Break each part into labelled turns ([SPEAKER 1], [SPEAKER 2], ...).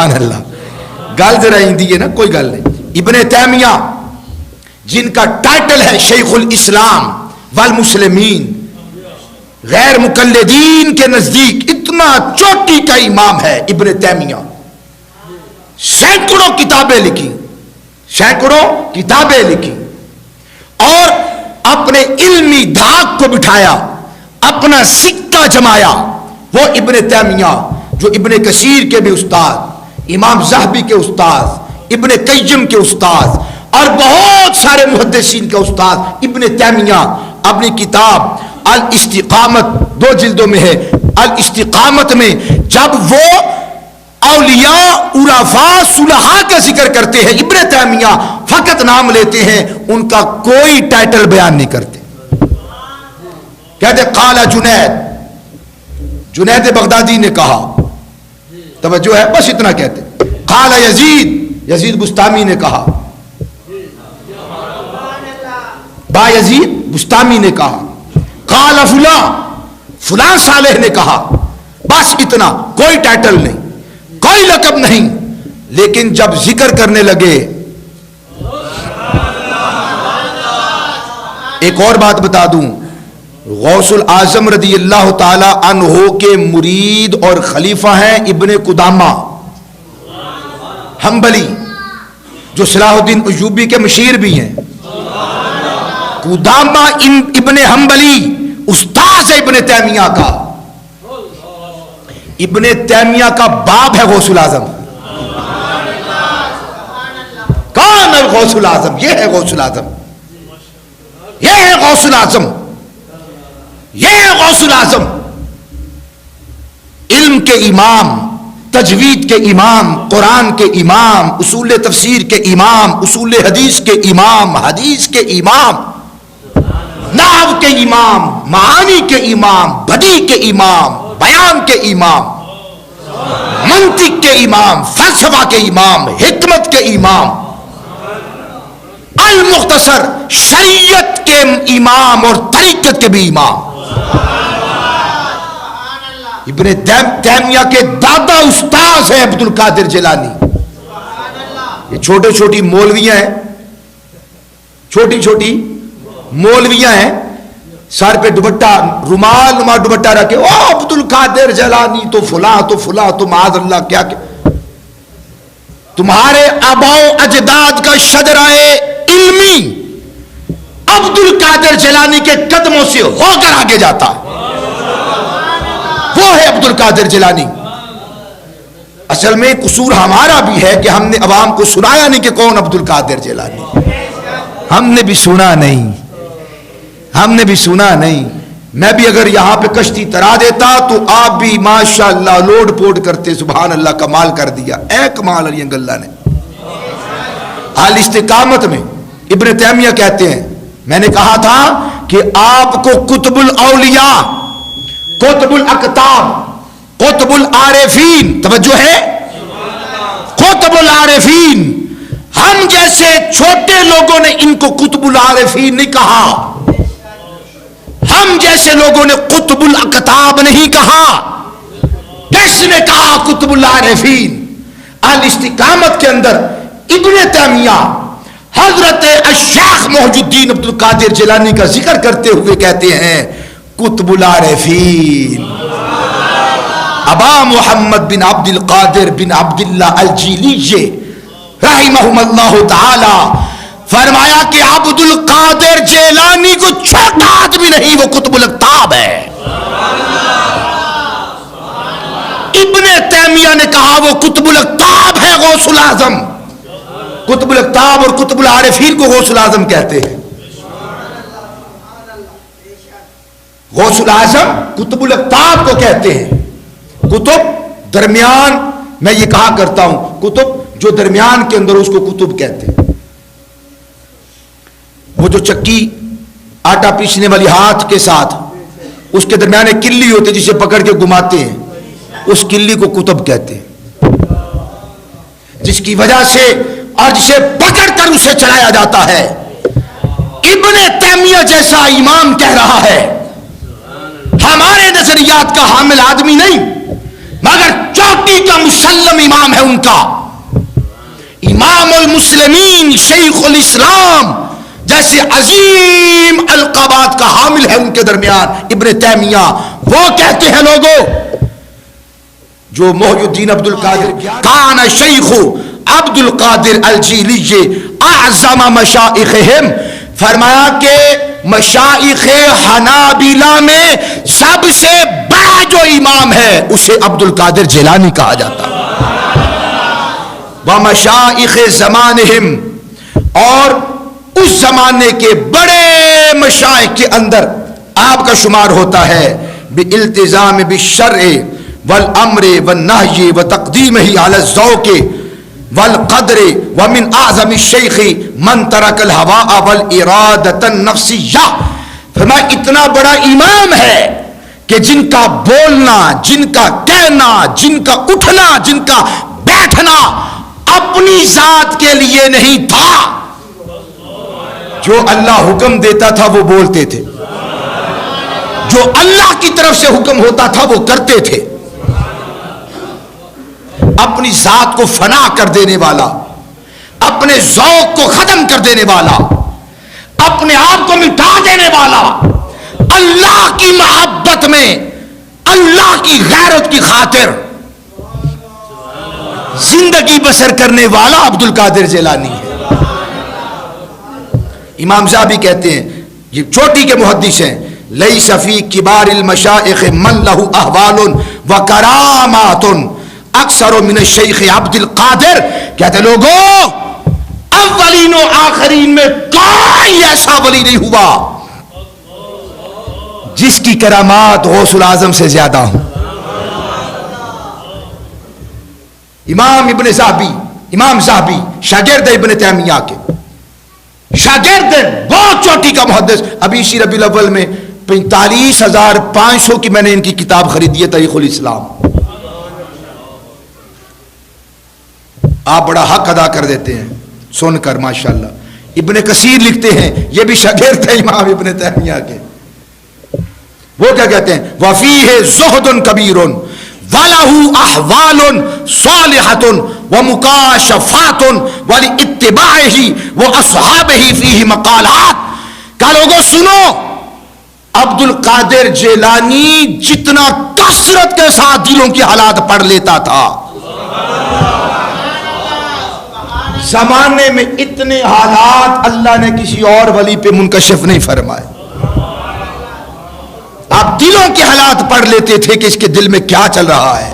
[SPEAKER 1] سبحان اللہ. گل ذرا ہندی ہے نا، کوئی گل نہیں. ابن تیمیہ جن کا ٹائٹل ہے شیخ الاسلام والمسلمین، غیر مقلدین کے نزدیک اتنا چوٹی کا امام ہے ابن تیمیہ. سینکڑوں کتابیں لکھی، سینکڑوں کتابیں لکھی، اور اپنے علمی دھاک کو بٹھایا، اپنا سکہ جمایا. وہ ابن تیمیہ جو ابن کثیر کے بھی استاد، امام ذہبی کے استاد، ابن قیم کے استاد اور بہت سارے محدثین کا استاد، ابن تیمیہ اپنی کتاب الاستقامت 2 جلدوں میں ہے، الاستقامت میں جب وہ اولیاء عرفاء صلحاء کا ذکر کرتے ہیں، ابن تیمیہ فقط نام لیتے ہیں، ان کا کوئی ٹائٹل بیان نہیں کرتے. کہتے قال جنید بغدادی نے کہا، توجہ ہے بس اتنا کہتے. قال یزید بستامی نے کہا، با یزید بستامی نے کہا. قال فلاں صالح نے کہا. بس اتنا، کوئی ٹائٹل نہیں، کوئی لقب نہیں. لیکن جب ذکر کرنے لگے، ایک اور بات بتا دوں، غوث الاعظم رضی اللہ تعالی عنہ کے مرید اور خلیفہ ہیں ابن قدامہ حنبلی، جو صلاح الدین ایوبی کے مشیر بھی ہیں. قدامہ ابن حنبلی استاذ ہے ابن تیمیہ کا. ابن تیمیہ کا باپ ہے غوث الاعظم. کون ہے غوث الاعظم؟ یہ ہے غوث الاعظم، یہ ہے غوث الاعظم، یہ ہے غوث الاعظم. علم کے امام، تجوید کے امام، قرآن کے امام، اصول تفسیر کے امام، اصول حدیث کے امام، حدیث کے امام، نحو کے امام، معانی کے امام، بدیع کے امام، بیان کے امام، منطق کے امام، فلسفہ کے امام، حکمت کے امام، المختصر شریعت کے امام اور طریقت کے بھی امام. ابن تیمیہ کے دادا استاذ ہیں عبد القادر جیلانی. یہ چھوٹے چھوٹی مولویاں ہیں، چھوٹی چھوٹی مولویاں ہیں، سر پہ دوپٹہ، رومال نما دوپٹہ رکھے، او عبد القادر جیلانی تو فلاں تو فلاں تو معاذ اللہ کیا کیا. تمہارے آباء و اجداد کا شجرہ علمی عبد القادر جیلانی کے قدموں سے ہو کر آگے جاتا ہے. وہ ہے عبد القادر جیلانی. اصل میں قصور ہمارا بھی ہے کہ ہم نے عوام کو سنایا نہیں کہ کون عبد القادر جیلانی. ہم نے بھی سنا نہیں، ہم نے بھی سنا نہیں. میں بھی اگر یہاں پہ کشتی ترا دیتا تو آپ بھی ماشاءاللہ لوڈ پوڈ کرتے. سبحان اللہ، کمال کر دیا، اے کمال علی اللہ نے. حال استقامت میں ابن تیمیہ کہتے ہیں، میں نے کہا تھا کہ آپ کو قطب الاولیاء، قطب الاقطاب، قطب العارفین، توجہ ہے، قطب العارفین، ہم جیسے چھوٹے لوگوں نے ان کو قطب العارفین نہیں کہا، ہم جیسے لوگوں نے قطب الاقطاب نہیں کہا. کس نے کہا قطب العارفین؟ الاستقامت کے اندر ابن تیمیہ حضرت الشیخ محی الدین عبد القادر جیلانی کا ذکر کرتے ہوئے کہتے ہیں قطب العارفین ابا محمد بن عبد القادر بن عبداللہ الجیلی رحمہم اللہ تعالی. فرمایا کہ عبد القادر جیلانی کو چھوٹا آدمی نہیں، وہ قطب الاقطاب ہے. ابن تیمیہ نے کہا وہ قطب الاقطاب ہے، غوث الاعظم. قطب الاقطاب اور قطب العارفین کو غوث الاعظم کہتے ہیں. غوث الاعظم قطب الاقطاب کو کہتے ہیں. قطب درمیان، میں یہ کہا کرتا ہوں، قطب جو درمیان کے اندر اس کو قطب کہتے ہیں. وہ جو چکی آٹا پیسنے والی ہاتھ کے ساتھ اس کے درمیان ایک کلی ہوتی ہے جسے پکڑ کے گھماتے ہیں، اس کلی کو قطب کہتے ہیں. جس کی وجہ سے اور جسے پکڑ کر اسے چلایا جاتا ہے. ابن تیمیہ جیسا امام کہہ رہا ہے ہمارے نظریات کا حامل آدمی نہیں، مگر چوٹی کا مسلم امام ہے ان کا، امام المسلمین شیخ الاسلام جیسے عظیم القابات کا حامل ہے ان کے درمیان ابن تیمیہ. وہ کہتے ہیں لوگوں، جو محی الدین عبد القادر کان شیخ عبد القادر الجیلی اعظم مشائخہم، فرمایا کہ مشائخ حنابلہ میں سب سے بڑا جو امام ہے اسے عبد القادر جیلانی کہا جاتا ہے. ومشائخ زمانہم، اور اس زمانے کے بڑے مشائخ کے اندر آپ کا شمار ہوتا ہے بالالتزام بالشرع والامر والنہی وتقدیمہ علی الذوق والقدر. ومن اعظم الشیخ من ترک الہواء والارادۃ النفسیہ. فرمایا اتنا بڑا امام ہے کہ جن کا بولنا، جن کا کہنا، جن کا اٹھنا، جن کا بیٹھنا اپنی ذات کے لیے نہیں تھا. جو اللہ حکم دیتا تھا وہ بولتے تھے، جو اللہ کی طرف سے حکم ہوتا تھا وہ کرتے تھے. اپنی ذات کو فنا کر دینے والا، اپنے ذوق کو ختم کر دینے والا، اپنے آپ کو مٹا دینے والا، اللہ کی محبت میں اللہ کی غیرت کی خاطر زندگی بسر کرنے والا عبد القادر جیلانی ہے. امام ذہبی کہتے ہیں، یہ چوٹی کے محدث ہیں، لیس فی کبار المشائخ من لہ احوال و کرامات اکثر من الشیخ عبد القادر. کہتے لوگوں اولین و آخرین میں کوئی ایسا ولی نہیں ہوا جس کی کرامات غوث العظم سے زیادہ ہوں. امام ذہبی شاگرد ابن تیمیہ کے، شاگرد بہت چوٹی کا محدث. ابھی اسی ربیع الاول میں 45,500 کی میں نے ان کی کتاب خریدی ہے تاریخ الاسلام. آپ بڑا حق ادا کر دیتے ہیں سن کر ماشاءاللہ. ابن کثیر لکھتے ہیں، یہ بھی شاگرد ہے امام ابن تیمیہ کے. وہ کیا کہتے ہیں؟ وفیہ زہد کبیر وَلَهُ أَحْوَالٌ صَالِحَةٌ وَمُكَاشَفَاتٌ وَلِاتِّبَاعِهِ وَأَصْحَابِهِ فِيهِ مَقَالَاتٌ. کہا لوگوں سنو، عبد القادر جیلانی جتنا کثرت کے ساتھ دلوں کی حالات پڑھ لیتا تھا، زمانے میں اتنے حالات اللہ نے کسی اور ولی پہ منکشف نہیں فرمائے. آپ دلوں کے حالات پڑھ لیتے تھے کہ اس کے دل میں کیا چل رہا ہے.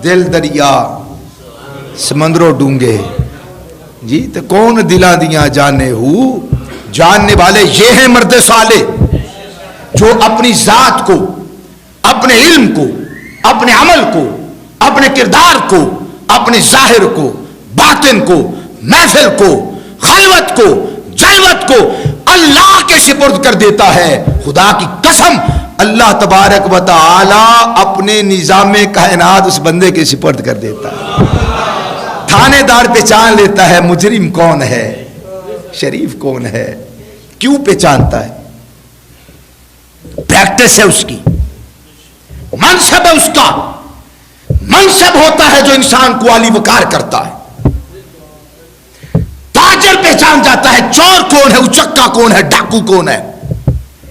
[SPEAKER 1] دل دریا سمندروں ڈونگے جی تو کون دلا دیا جانے ہو. جاننے والے یہ ہیں مرد صالح جو اپنی ذات کو، اپنے علم کو، اپنے عمل کو، اپنے کردار کو، اپنے ظاہر کو، باطن کو، محفل کو، خلوت کو، جلوت کو اللہ کے سپرد کر دیتا ہے. خدا کی قسم اللہ تبارک و تعالی اپنے نظام کائنات اس بندے کے سپرد کر دیتا ہے. تھانے دار پہچان لیتا ہے مجرم کون ہے، شریف کون ہے. کیوں پہچانتا ہے؟ پریکٹس ہے اس کی، منصب ہے اس کا. منصب ہوتا ہے جو انسان کو عالی وقار کرتا ہے. تاجر پہچان جاتا ہے چور کون ہے، اچکا کون ہے، ڈاکو کون ہے،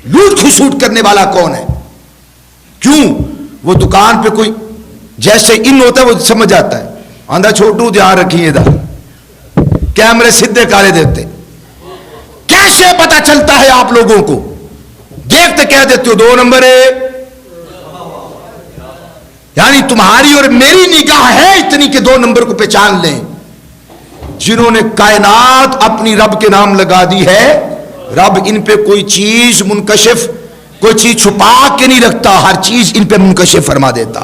[SPEAKER 1] لوٹ کھسوٹ کرنے والا کون ہے. کیوں؟ وہ دکان پہ کوئی جیسے ان ہوتا ہے وہ سمجھ جاتا ہے. آندھا چھوٹو دھیان رکھیے ادھر، کیمرے سدھے کالے دیتے. کیسے پتا چلتا ہے آپ لوگوں کو؟ دیکھتے کہہ دیتے ہو 2 نمبر ہے، یعنی تمہاری اور میری نگاہ ہے اتنی کہ 2 نمبر کو پہچان لیں. جنہوں نے کائنات اپنی رب کے نام لگا دی ہے، رب ان پہ کوئی چیز منکشف، کوئی چیز چھپا کے نہیں رکھتا، ہر چیز ان پہ منکشف فرما دیتا.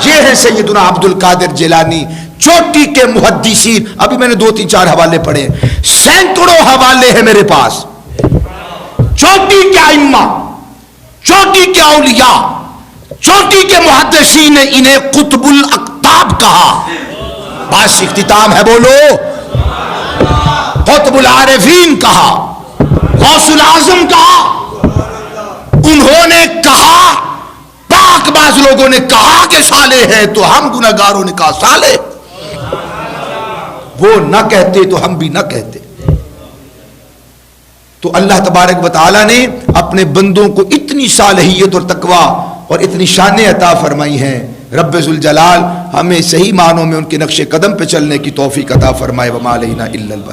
[SPEAKER 1] یہ ہے سیدنا عبد القادر جیلانی چوٹی کے محدثین. ابھی میں نے 2-3-4 حوالے پڑھے، سینکڑوں حوالے ہیں میرے پاس. چوٹی کے ائمہ، چوٹی کے اولیاء، چوٹی کے محدثین نے انہیں قطب الاقطاب کہا. بس اختتام ہے، بولو. قطب العارفین کہا، غوث العظم کہا. انہوں نے کہا پاک باز لوگوں نے کہا کہ صالح ہے تو ہم گنہگاروں نے کہا صالح، وہ نہ کہتے تو ہم بھی نہ کہتے۔ تو اللہ تبارک و تعالی نے اپنے بندوں کو اتنی صالحیت اور تقوی اور اتنی شانیں عطا فرمائی ہیں۔ رب ذوالجلال ہمیں صحیح معنوں میں ان کے نقش قدم پہ چلنے کی توفیق عطا فرمائے۔ وما علینا الا البلاغ۔